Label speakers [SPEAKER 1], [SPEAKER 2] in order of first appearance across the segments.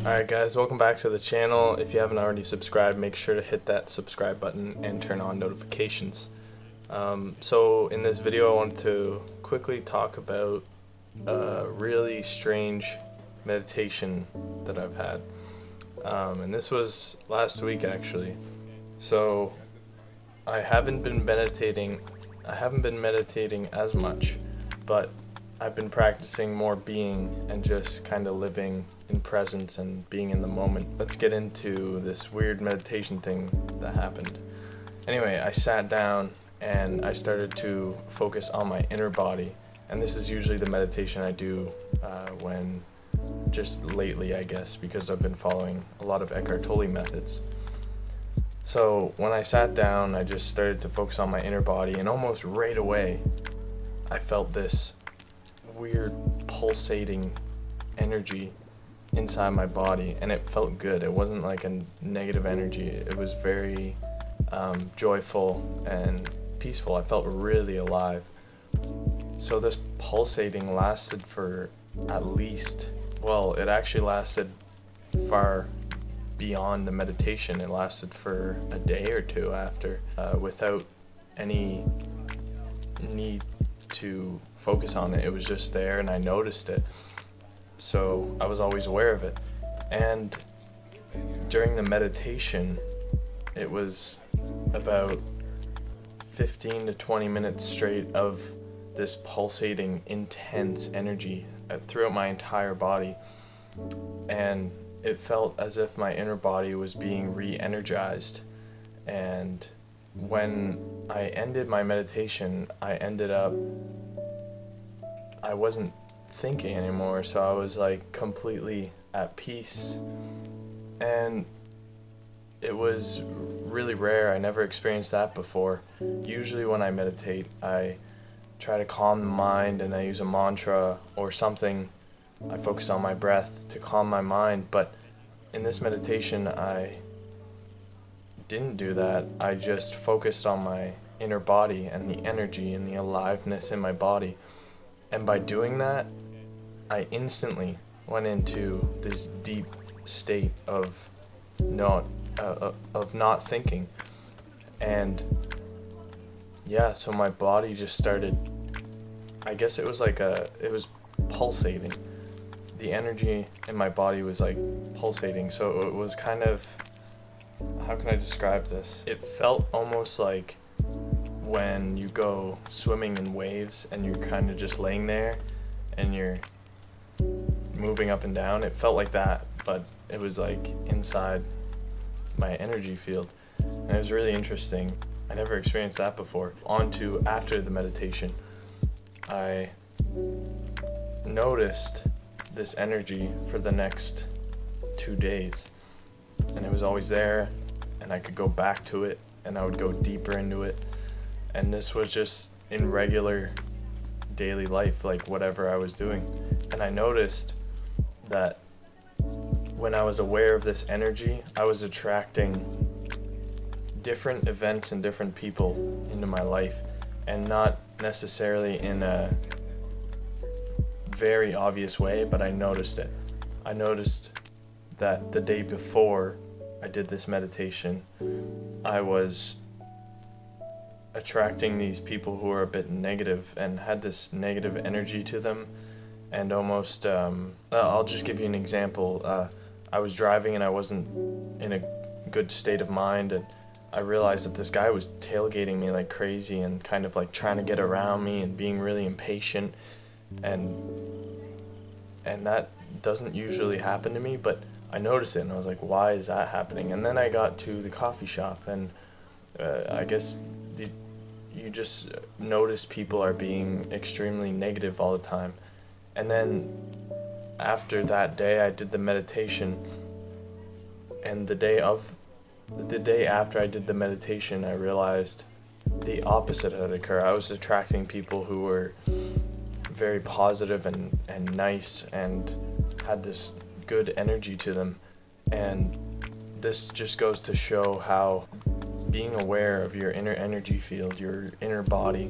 [SPEAKER 1] Alright guys, welcome back to the channel. If you haven't already subscribed, make sure to hit that subscribe button and turn on notifications. So in this video I wanted to quickly talk about a really strange meditation that I've had. And this was last week actually. So I haven't been meditating as much, but I've been practicing more being and just kind of living in presence and being in the moment. Let's get into this weird meditation thing that happened. Anyway, I sat down and I started to focus on my inner body, and this is usually the meditation I do when just lately, I guess, because I've been following a lot of Eckhart Tolle methods. So when I sat down, I just started to focus on my inner body, and almost right away I felt this weird pulsating energy inside my body, and it felt good. It wasn't like a negative energy. It was very joyful and peaceful. I felt really alive. So this pulsating lasted for at least, well, it actually lasted far beyond the meditation. It lasted for a day or two after, without any need to focus on it. It was just there and I noticed it, so I was always aware of it. And during the meditation, it was about 15 to 20 minutes straight of this pulsating intense energy throughout my entire body, and it felt as if my inner body was being re-energized. And when I ended my meditation, I wasn't thinking anymore, so I was like completely at peace, and it was really rare. I never experienced that before. Usually when I meditate, I try to calm the mind and I use a mantra or something. I focus on my breath to calm my mind, but in this meditation I didn't do that. I just focused on my inner body and the energy and the aliveness in my body. And by doing that, I instantly went into this deep state of not thinking. And yeah, so my body just started, I guess it was pulsating. The energy in my body was like pulsating, so it was kind of, how can I describe this? It felt almost like when you go swimming in waves and you're kind of just laying there and you're moving up and down. It felt like that, but it was like inside my energy field, and it was really interesting. I never experienced that before. On to after the meditation, I noticed this energy for the next 2 days, and it was always there, and I could go back to it and I would go deeper into it. And this was just in regular daily life, like whatever I was doing. And I noticed that when I was aware of this energy, I was attracting different events and different people into my life, and not necessarily in a very obvious way, but I noticed it. I noticed that the day before I did this meditation, I was attracting these people who were a bit negative and had this negative energy to them, and almost I'll just give you an example. I was driving and I wasn't in a good state of mind, and I realized that this guy was tailgating me like crazy and kind of like trying to get around me and being really impatient, and that doesn't usually happen to me, but I noticed it and I was like, why is that happening? And then I got to the coffee shop, and I guess you just notice people are being extremely negative all the time. And then after that day I did the meditation, and the day after I did the meditation, I realized the opposite had occurred. I was attracting people who were very positive and nice and had this good energy to them. And this just goes to show how being aware of your inner energy field, your inner body,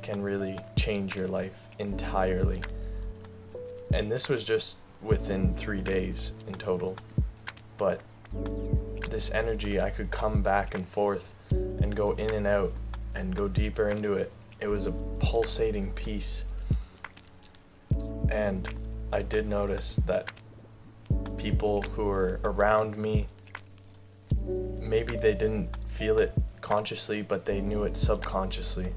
[SPEAKER 1] can really change your life entirely. And this was just within 3 days in total. But this energy, I could come back and forth and go in and out and go deeper into it. It was a pulsating peace. And I did notice that people who were around me, maybe they didn't feel it consciously, but they knew it subconsciously,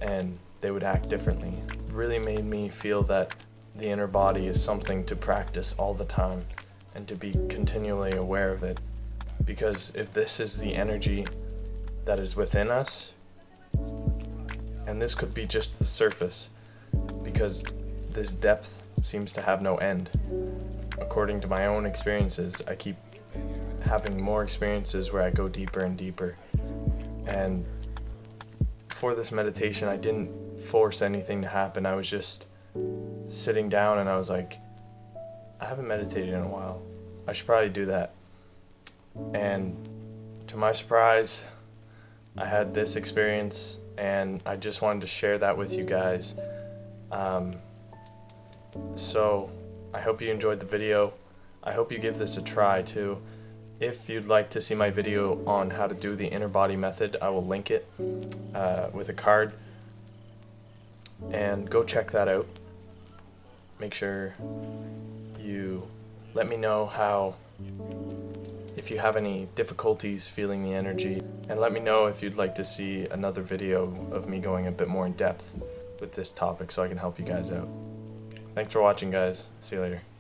[SPEAKER 1] and they would act differently. It really made me feel that the inner body is something to practice all the time and to be continually aware of it. Because if this is the energy that is within us, and this could be just the surface, because this depth seems to have no end. According to my own experiences, I keep having more experiences where I go deeper and deeper. And for this meditation, I didn't force anything to happen. I was just sitting down and I was like, I haven't meditated in a while. I should probably do that. And to my surprise, I had this experience, and I just wanted to share that with you guys. So I hope you enjoyed the video. I hope you give this a try too. If you'd like to see my video on how to do the inner body method, I will link it with a card, and go check that out. Make sure you let me know if you have any difficulties feeling the energy, and let me know if you'd like to see another video of me going a bit more in depth with this topic so I can help you guys out. Thanks for watching, guys. See you later.